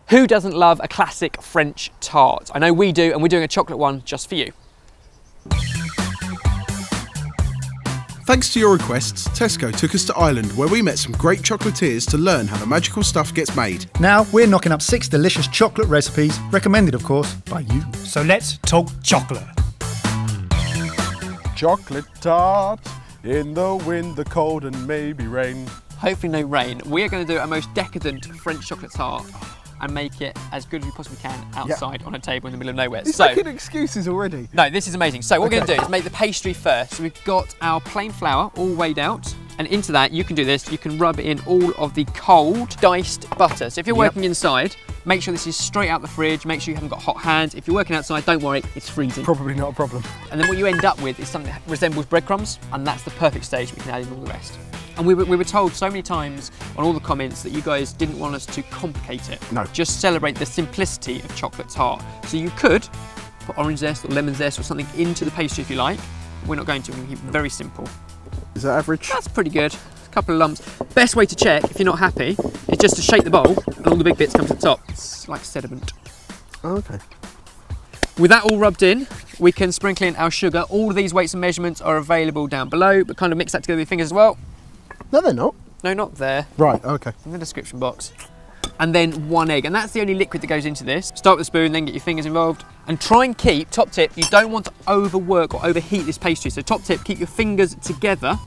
Who doesn't love a classic French tart? I know we do, and we're doing a chocolate one just for you. Thanks to your requests, Tesco took us to Ireland where we met some great chocolatiers to learn how the magical stuff gets made. Now we're knocking up 6 delicious chocolate recipes, recommended of course by you. So let's talk chocolate. Chocolate tart in the wind, the cold and maybe rain. Hopefully no rain. We are going to do a most decadent French chocolate tart and make it as good as we possibly can outside on a table in the middle of nowhere. He's making excuses already. No, this is amazing. So what we're going to do is make the pastry first. So we've got our plain flour all weighed out, and into that you can do this. You can rub in all of the cold diced butter. So if you're working inside, make sure this is straight out the fridge. Make sure you haven't got hot hands. If you're working outside, don't worry, it's freezing. Probably not a problem. And then what you end up with is something that resembles breadcrumbs, and that's the perfect stage. We can add in all the rest. And we were told so many times on all the comments that you guys didn't want us to complicate it. No. Just celebrate the simplicity of chocolate tart. So you could put orange zest or lemon zest or something into the pastry if you like. We're not going to, we're going to keep it very simple. Is that average? That's pretty good. A couple of lumps. Best way to check if you're not happy is just to shake the bowl and all the big bits come to the top. It's like sediment. Oh, okay. With that all rubbed in, we can sprinkle in our sugar. All of these weights and measurements are available down below, but kind of mix that together with your fingers as well. No, they're not. No, not there. Right, okay. In the description box. And then 1 egg, and that's the only liquid that goes into this. Start with a spoon, then get your fingers involved. And try and keep, top tip, you don't want to overwork or overheat this pastry. So top tip, keep your fingers together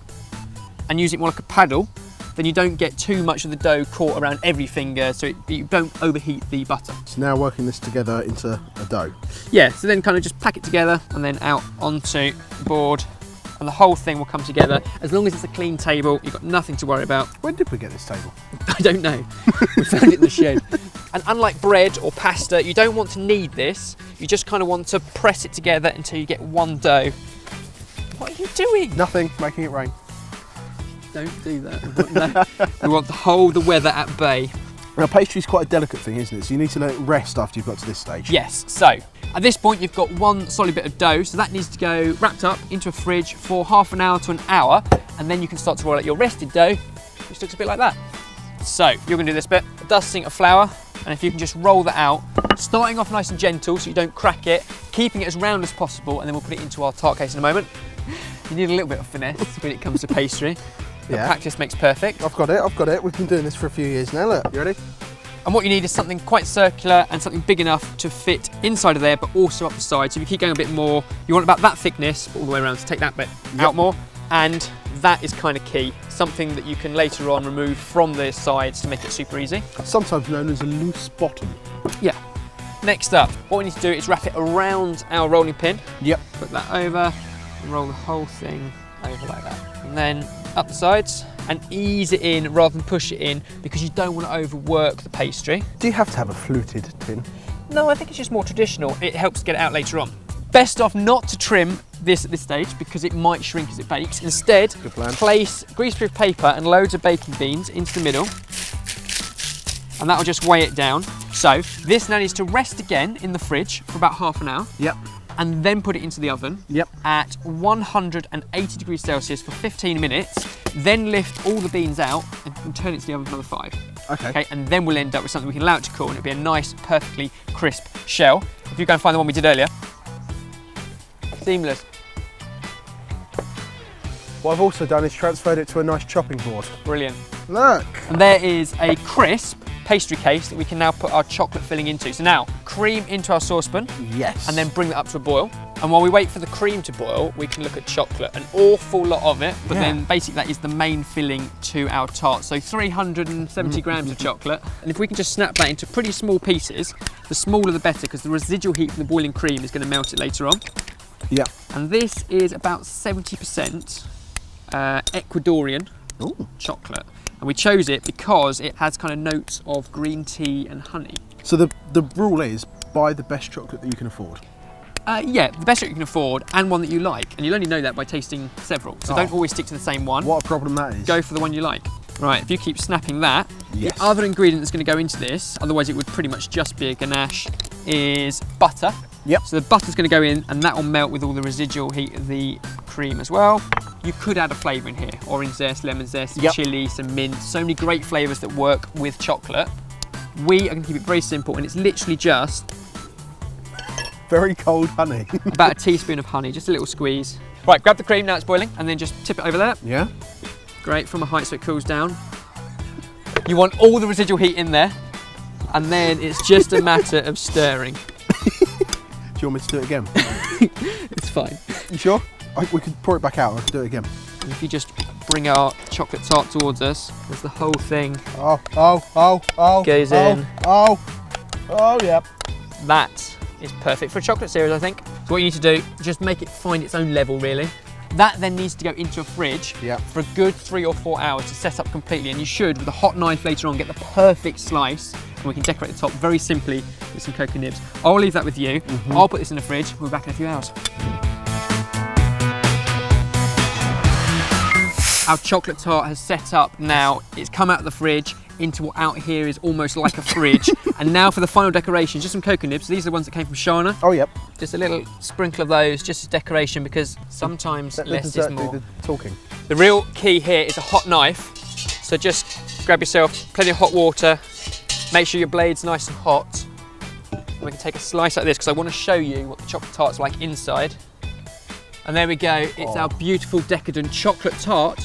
and use it more like a paddle. Then you don't get too much of the dough caught around every finger, so you don't overheat the butter. So now working this together into a dough. Yeah, so then kind of just pack it together and then out onto the board. And the whole thing will come together. As long as it's a clean table, you've got nothing to worry about. When did we get this table? I don't know. We found it in the shed. And unlike bread or pasta, you don't want to knead this. You just kind of want to press it together until you get one dough. What are you doing? Nothing, making it rain. Don't do that. We want to hold the weather at bay. Now, pastry's quite a delicate thing, isn't it? So you need to let it rest after you've got to this stage. Yes, so at this point you've got one solid bit of dough, so that needs to go wrapped up into a fridge for half an hour to an hour, and then you can start to roll out your rested dough, which looks a bit like that. So you're going to do this bit, a dusting of flour, and if you can just roll that out, starting off nice and gentle so you don't crack it, keeping it as round as possible, and then we'll put it into our tart case in a moment. You need a little bit of finesse when it comes to pastry. Yeah. Practice makes perfect. I've got it. We've been doing this for a few years now. Look, you ready? And what you need is something quite circular and something big enough to fit inside of there, but also up the side. So if you keep going a bit more, you want about that thickness, but all the way around, to take that bit out more. And that is kind of key. Something that you can later on remove from the sides to make it super easy. Sometimes known as a loose bottom. Yeah. Next up, what we need to do is wrap it around our rolling pin. Yep. Put that over and roll the whole thing over like that. And then up the sides and ease it in rather than push it in, because you don't want to overwork the pastry. Do you have to have a fluted tin? No, I think it's just more traditional. It helps get it out later on. Best off not to trim this at this stage because it might shrink as it bakes. Instead, place greaseproof paper and loads of baking beans into the middle, and that will just weigh it down. So this now needs to rest again in the fridge for about half an hour. Yep. And then put it into the oven at 180 degrees Celsius for 15 minutes. Then lift all the beans out and turn it to the oven for another 5. Okay. And then we'll end up with something we can allow it to cool, and it'll be a nice, perfectly crisp shell. If you go and find the one we did earlier. Seamless. What I've also done is transferred it to a nice chopping board. Brilliant. Look. And there is a crisp pastry case that we can now put our chocolate filling into. So now, cream into our saucepan. Yes. And then bring that up to a boil. And while we wait for the cream to boil, we can look at chocolate. An awful lot of it, but then basically that is the main filling to our tart. So 370 grams of chocolate. And if we can just snap that into pretty small pieces, the smaller the better, because the residual heat from the boiling cream is going to melt it later on. Yeah. And this is about 70% Ecuadorian chocolate. And we chose it because it has kind of notes of green tea and honey. So the rule is buy the best chocolate that you can afford. Yeah, the best chocolate you can afford and one that you like. And you'll only know that by tasting several. So don't always stick to the same one. What a problem that is. Go for the one you like. Right, if you keep snapping that, yes. The other ingredient that's going to go into this, otherwise it would pretty much just be a ganache, is butter. Yep. So the butter's going to go in and that will melt with all the residual heat of the cream as well. You could add a flavour in here, orange zest, lemon zest, chilli, some mint, so many great flavours that work with chocolate. We are going to keep it very simple, and it's literally just Very cold honey. about a teaspoon of honey, just a little squeeze. Right, grab the cream, now it's boiling, and then just tip it over there. Yeah? Great, from a height so it cools down. You want all the residual heat in there, and then it's just a matter of stirring. Do you want me to do it again? It's fine. You sure? We could pour it back out, I could do it again. And if you just bring our chocolate tart towards us, as the whole thing goes in. Oh, yeah. That is perfect for a chocolate series, I think. So what you need to do, just make it find its own level, really. That then needs to go into a fridge for a good 3 or 4 hours to set up completely, and you should, with a hot knife later on, get the perfect slice, and we can decorate the top very simply with some cocoa nibs. I'll leave that with you. I'll put this in the fridge. We'll be back in a few hours. Our chocolate tart has set up now. It's come out of the fridge into what out here is almost like a fridge. And now for the final decoration, just some cocoa nibs. These are the ones that came from Shana. Oh, yep. Just a little sprinkle of those, just as decoration, because sometimes less is more. The talking. The real key here is a hot knife. So just grab yourself plenty of hot water. Make sure your blade's nice and hot. And we can take a slice like this, because I want to show you what the chocolate tart's like inside. And there we go. It's our beautiful, decadent chocolate tart.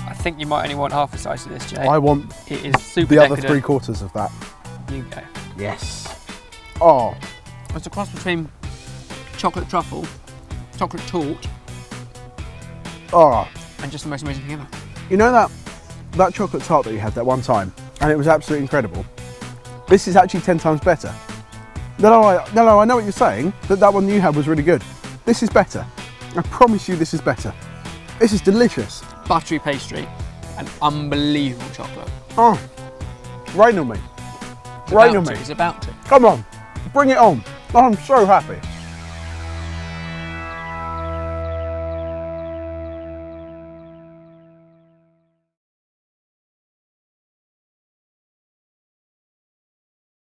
I think you might only want half a slice of this, Jay. I want it is super the decadent. other 3/4 of that. You go. Yes. Oh. It's a cross between chocolate truffle, chocolate tart, and just the most amazing thing ever. You know that chocolate tart that you had that one time, and it was absolutely incredible? This is actually 10 times better. No, I know what you're saying, that one you had was really good. This is better. I promise you this is better. This is delicious. Buttery pastry and unbelievable chocolate. Oh, rain on me. Rain on me. It's about to. Come on, bring it on. I'm so happy.